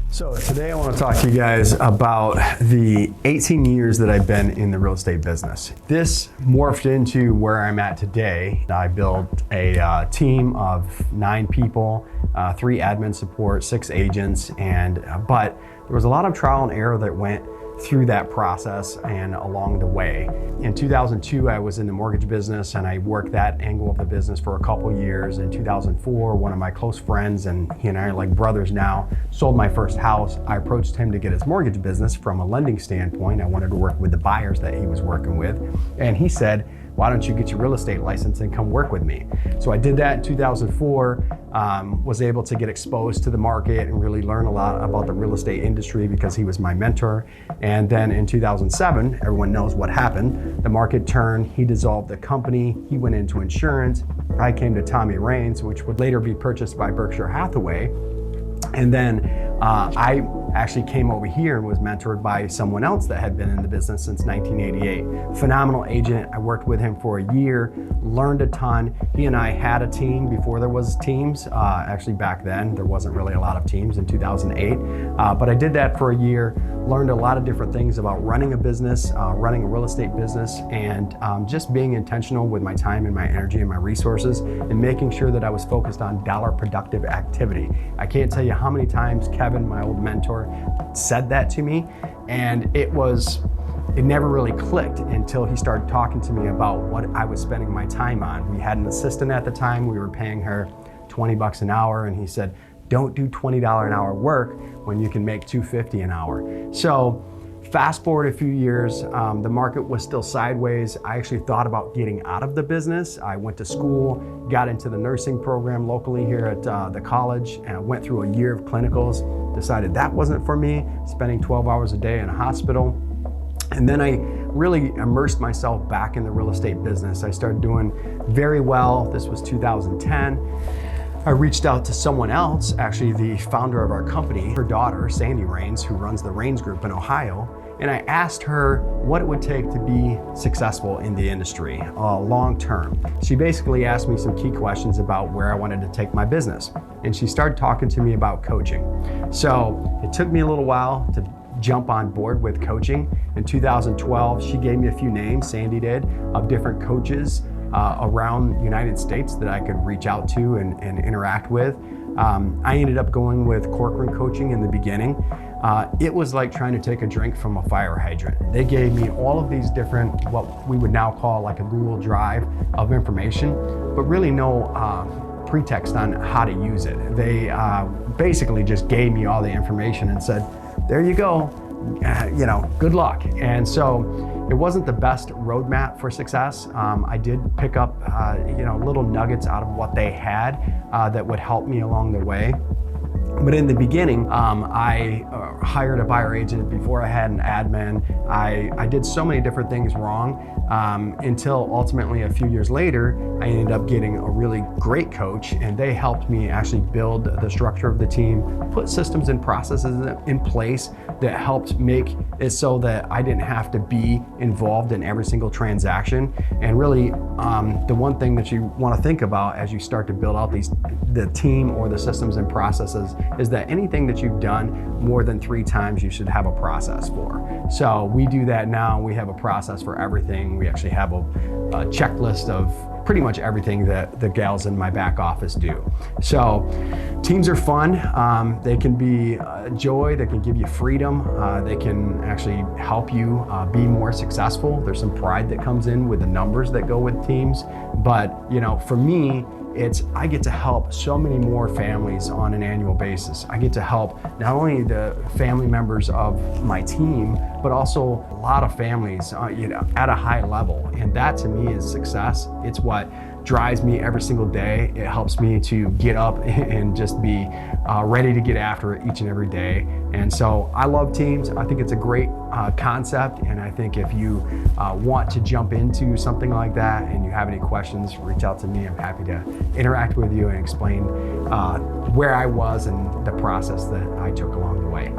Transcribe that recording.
So today I want to talk to you guys about the 18 years that I've been in the real estate business. This morphed into where I'm at today. I built a team of 9 people, 3 admin support, 6 agents, but there was a lot of trial and error that went through that process and along the way. In 2002, I was in the mortgage business and I worked that angle of the business for a couple years. In 2004, one of my close friends, and he and I are like brothers now, sold my first house. I approached him to get his mortgage business from a lending standpoint. I wanted to work with the buyers that he was working with. And he said, why don't you get your real estate license and come work with me? So I did that in 2004, was able to get exposed to the market and really learn a lot about the real estate industry because he was my mentor. And then in 2007, everyone knows what happened. The market turned, he dissolved the company, he went into insurance. I came to Tommy Raines, which would later be purchased by Berkshire Hathaway. And then I actually came over here and was mentored by someone else that had been in the business since 1988. Phenomenal agent. I worked with him for a year, learned a ton. He and I had a team before there was teams. Actually back then, there wasn't really a lot of teams in 2008. But I did that for a year, learned a lot of different things about running a business, running a real estate business, and just being intentional with my time and my energy and my resources and making sure that I was focused on dollar productive activity. I can't tell you how many times Kevin, my old mentor, said that to me, and it never really clicked until he started talking to me about what I was spending my time on. We had an assistant at the time. We were paying her $20 an hour, and he said, don't do $20 an hour work when you can make $2.50 an hour. So fast forward a few years, the market was still sideways. I actually thought about getting out of the business. I went to school, got into the nursing program locally here at the college, and I went through a year of clinicals, decided that wasn't for me, spending 12 hours a day in a hospital. And then I really immersed myself back in the real estate business. I started doing very well. This was 2010. I reached out to someone else, actually the founder of our company, her daughter, Sandy Raines, who runs the Raines Group in Ohio, and I asked her what it would take to be successful in the industry long term. She basically asked me some key questions about where I wanted to take my business, and she started talking to me about coaching. So it took me a little while to jump on board with coaching. In 2012, she gave me a few names, Sandy did, of different coaches around the United States that I could reach out to and interact with. I ended up going with Corcoran Coaching in the beginning. It was like trying to take a drink from a fire hydrant. They gave me all of these different, what we would now call like a Google Drive of information, but really no pretext on how to use it. They basically just gave me all the information and said, there you go, good luck. And so it wasn't the best roadmap for success. I did pick up little nuggets out of what they had that would help me along the way. But in the beginning, I hired a buyer agent before I had an admin. I did so many different things wrong until ultimately a few years later, I ended up getting a really great coach, and they helped me actually build the structure of the team, put systems and processes in place that helped make it so that I didn't have to be involved in every single transaction. And really, the one thing that you want to think about as you start to build out the team or the systems and processes is that anything that you've done more than 3 times, you should have a process for. So we do that now. We have a process for everything. We actually have a checklist of pretty much everything that the gals in my back office do. So teams are fun. They can be joy. They can give you freedom. They can actually help you be more successful. There's some pride that comes in with the numbers that go with teams. But for me, I get to help so many more families on an annual basis. I get to help not only the family members of my team, but also a lot of families at a high level. And that to me is success. It's what drives me every single day. It helps me to get up and just be ready to get after it each and every day. And so I love teams. I think it's a great concept. And I think if you want to jump into something like that and you have any questions, reach out to me. I'm happy to interact with you and explain where I was and the process that I took along the way.